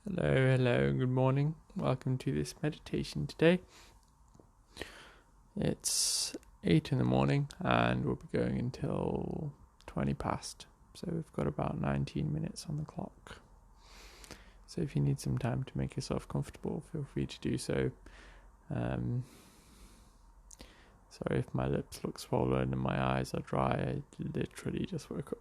Hello, good morning. Welcome to this meditation today. It's 8 in the morning and we'll be going until 20 past. So we've got about 19 minutes on the clock. So if you need some time to make yourself comfortable, feel free to do so. Sorry if my lips look swollen and my eyes are dry. I literally just woke up.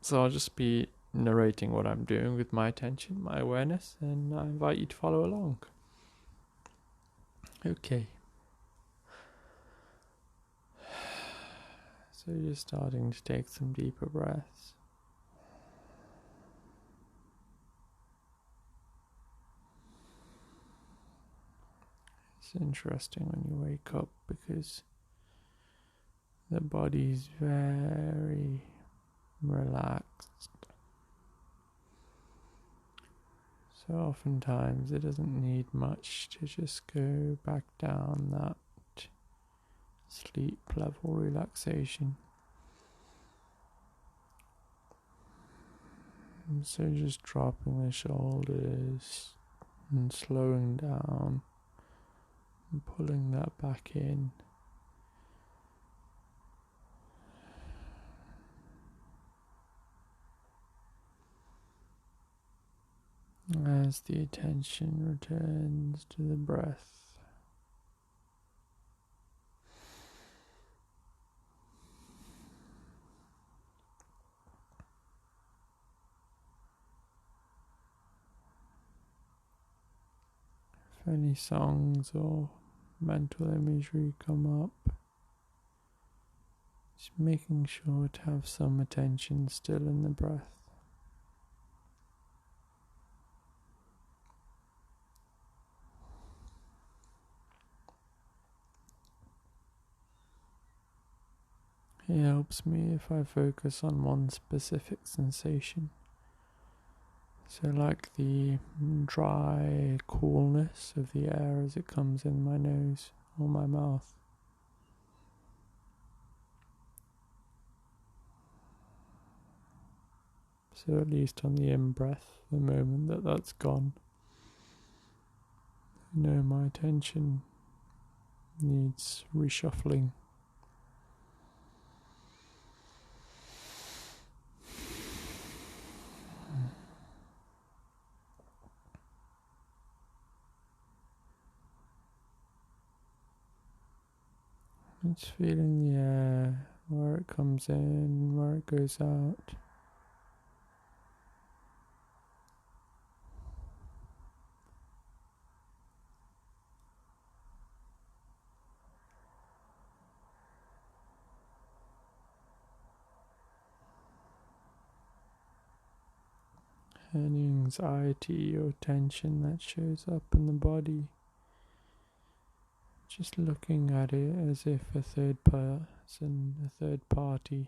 So I'll just be narrating what I'm doing with my attention, my awareness, and I invite you to follow along. Okay. So you're starting to take some deeper breaths. It's interesting when you wake up because the body's very relaxed. So oftentimes it doesn't need much to just go back down that sleep level relaxation. And so just dropping the shoulders and slowing down and pulling that back in. As the attention returns to the breath, if any songs or mental imagery come up, just making sure to have some attention still in the breath. It helps me if I focus on one specific sensation. So like the dry coolness of the air as it comes in my nose or my mouth. So at least on the in-breath, the moment that that's gone, I know my attention needs reshuffling. It's feeling the air, where it comes in, where it goes out. Any anxiety or tension that shows up in the body, just looking at it as if a third person, a third party,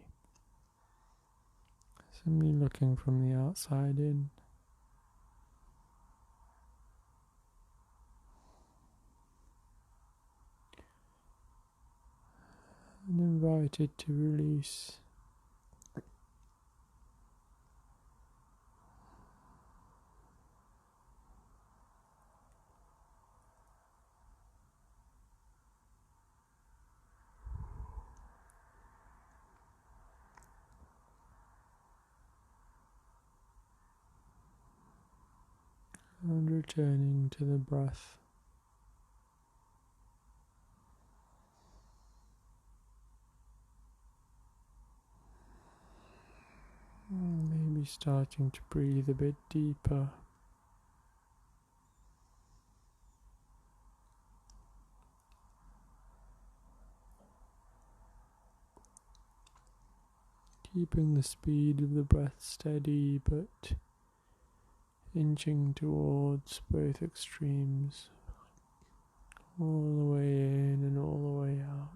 somebody looking from the outside in. And invited to release. And returning to the breath. Maybe starting to breathe a bit deeper. Keeping the speed of the breath steady, but inching towards both extremes, all the way in and all the way out.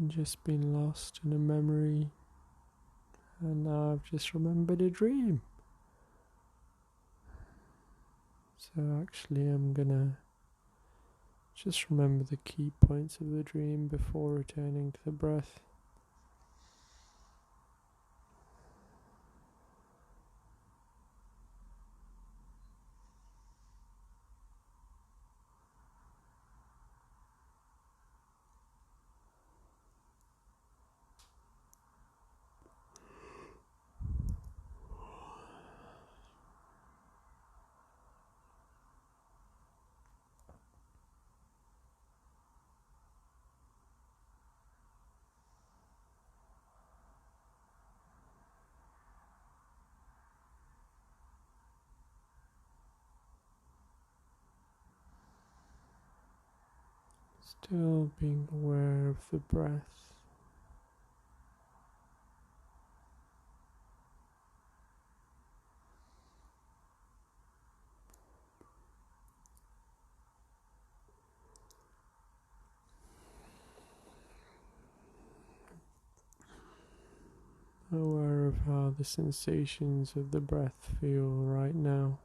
just been lost in a memory, and now I've just remembered a dream. So actually I'm gonna just remember the key points of the dream before returning to the breath. Still being aware of the breath. Aware of how the sensations of the breath feel right now.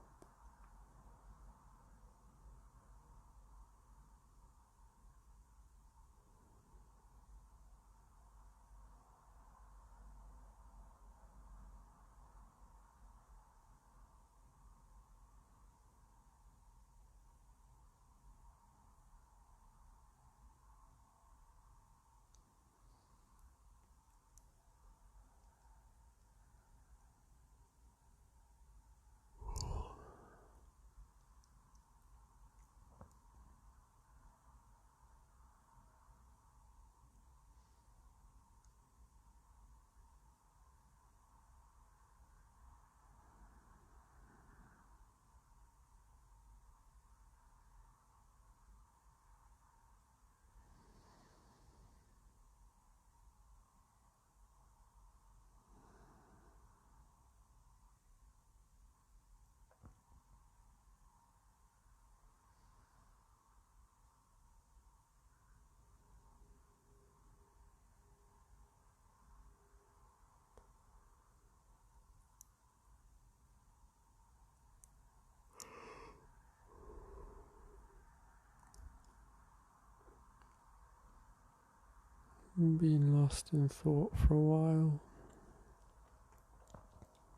Been lost in thought for a while.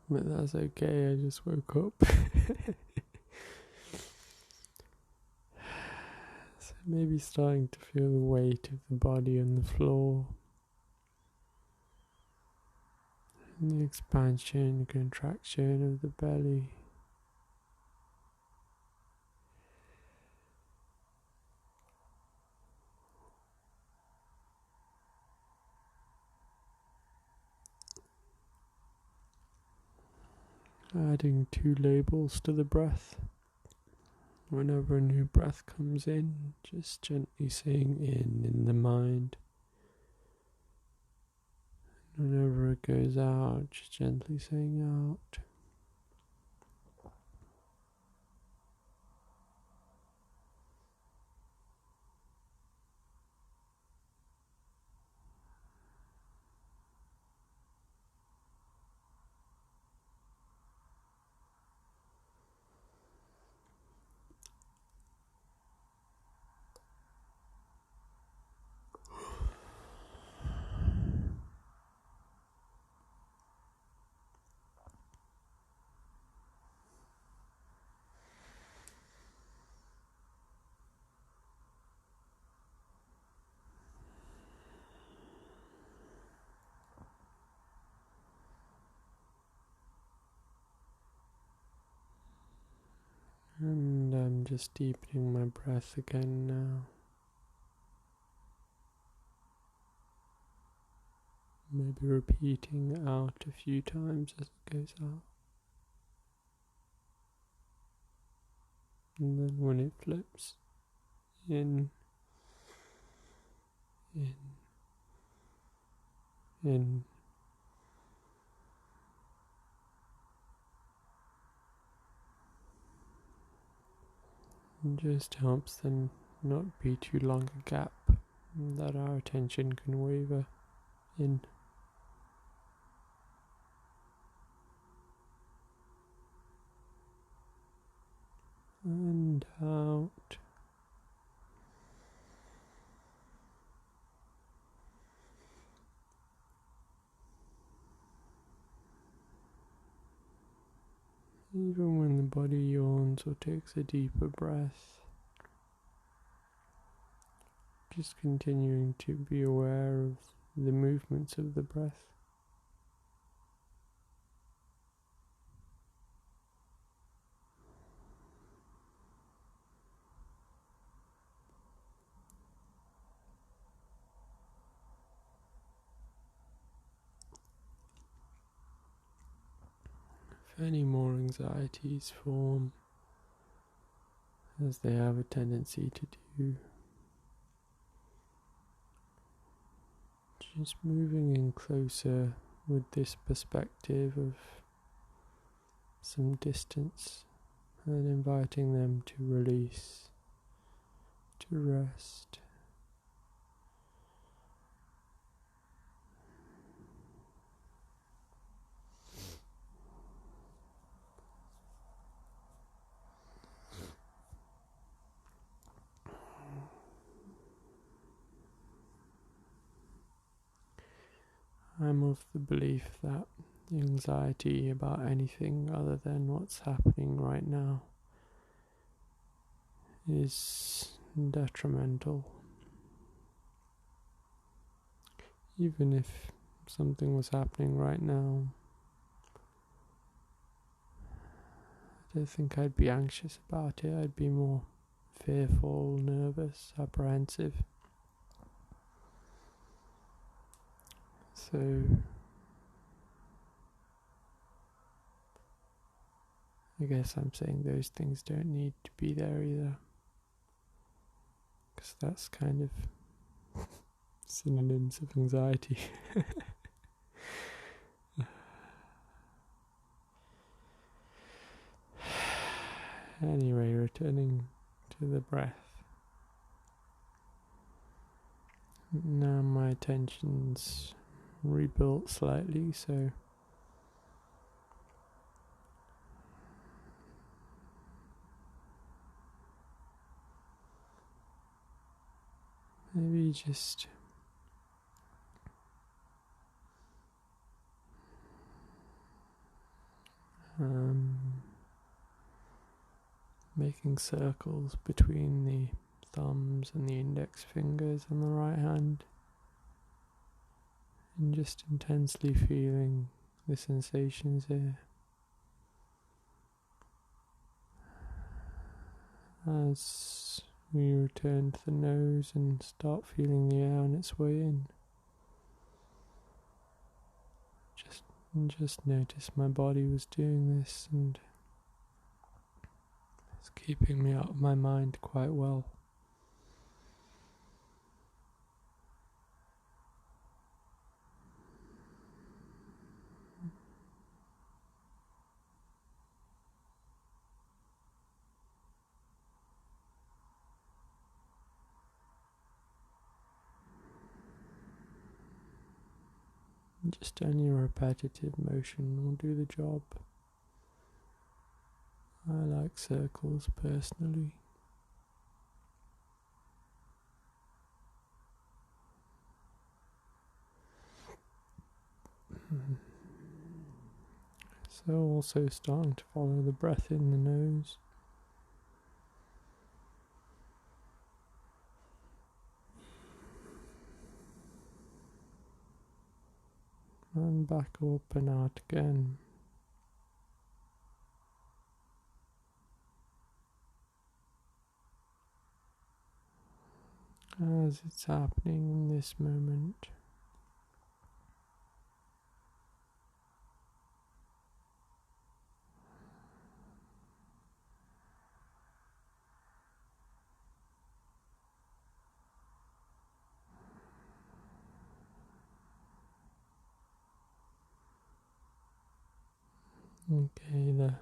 But that's okay, I just woke up. So maybe starting to feel the weight of the body on the floor. And the expansion and contraction of the belly. Adding 2 labels to the breath. Whenever a new breath comes in, just gently saying in the mind. Whenever it goes out, just gently saying out. And I'm just deepening my breath again now. Maybe repeating out a few times as it goes out. And then when it flips, in, in, in. It just helps them not be too long a gap that our attention can waver in and out. Even when the body yawns or takes a deeper breath, just continuing to be aware of the movements of the breath. If any more anxieties form, as they have a tendency to do, just moving in closer with this perspective of some distance and inviting them to release, to rest. I'm of the belief that anxiety about anything other than what's happening right now is detrimental. Even if something was happening right now, I don't think I'd be anxious about it. I'd be more fearful, nervous, apprehensive. So I guess I'm saying those things don't need to be there either, because that's kind of synonyms of anxiety. Anyway, returning to the breath. Now my attention's rebuilt slightly, so maybe just making circles between the thumbs and the index fingers on the right hand, and just intensely feeling the sensations here. As we return to the nose and start feeling the air on its way in, just notice my body was doing this, and it's keeping me out of my mind quite well. Just any repetitive motion will do the job. I like circles personally. So also starting to follow the breath in the nose. And back up and out again. As it's happening in this moment. Okay, the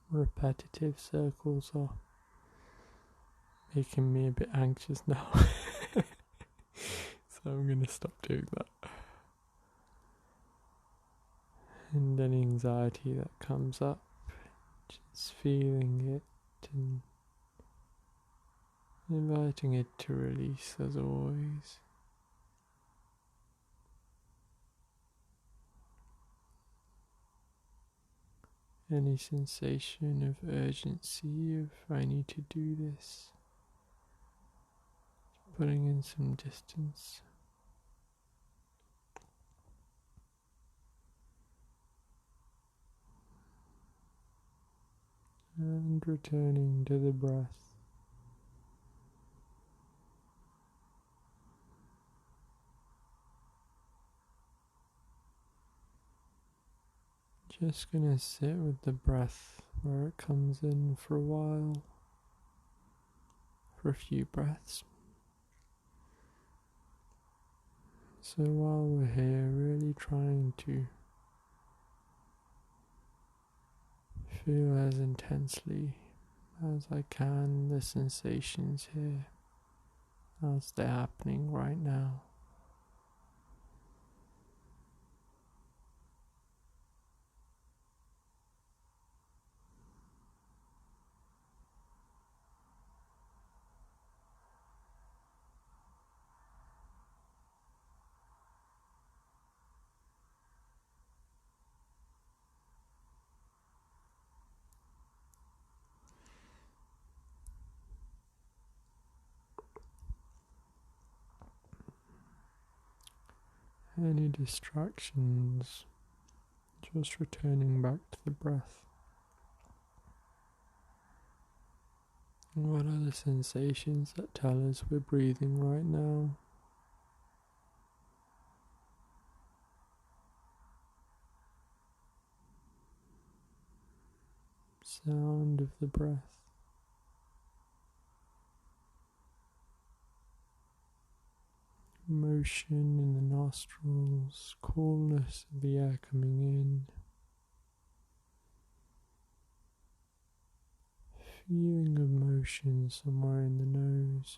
repetitive circles are making me a bit anxious now. So I'm going to stop doing that. And any anxiety that comes up, just feeling it and inviting it to release as always. Any sensation of urgency of I need to do this, putting in some distance. And returning to the breath. Just gonna sit with the breath where it comes in for a while, for a few breaths. So while we're here, really trying to feel as intensely as I can the sensations here as they're happening right now. Any distractions, just returning back to the breath. What are the sensations that tell us we're breathing right now? Sound of the breath. Motion in the nostrils, coolness of the air coming in. Feeling of motion somewhere in the nose.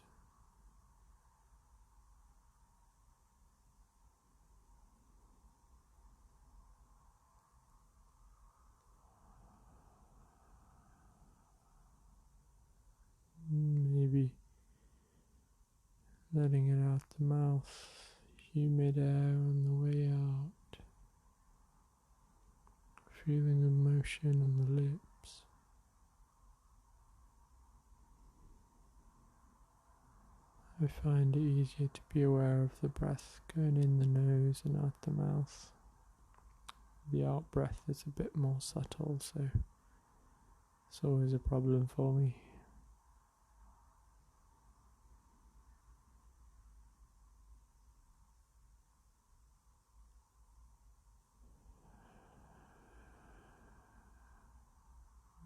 Maybe letting it out the mouth, humid air on the way out. Feeling of motion on the lips. I find it easier to be aware of the breath going in the nose and out the mouth. The out breath is a bit more subtle, so it's always a problem for me.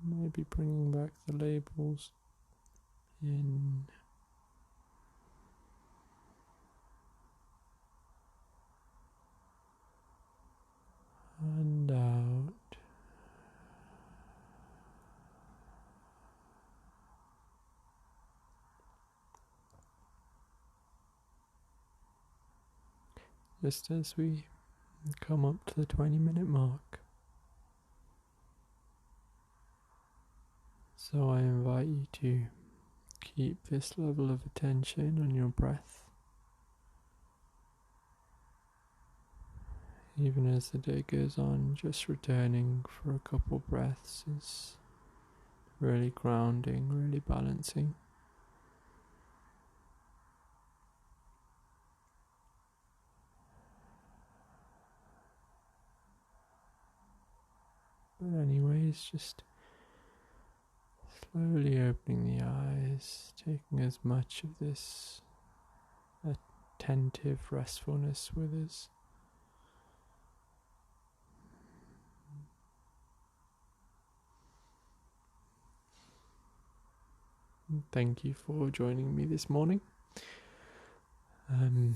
Maybe bringing back the labels in. And out. Just as we come up to the 20-minute mark. So I invite you to keep this level of attention on your breath. Even as the day goes on, just returning for a couple breaths is really grounding, really balancing. But anyways, just slowly opening the eyes, taking as much of this attentive restfulness with us. Thank you for joining me this morning. I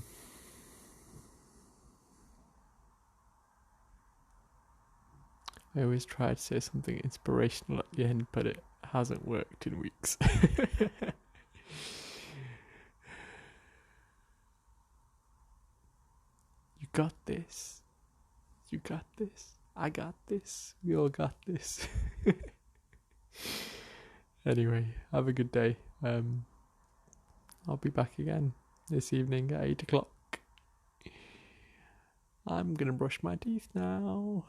always try to say something inspirational at the end, but it hasn't worked in weeks. got this. You got this. I got this. We all got this. Anyway, have a good day. I'll be back again this evening at 8 o'clock. I'm gonna brush my teeth now.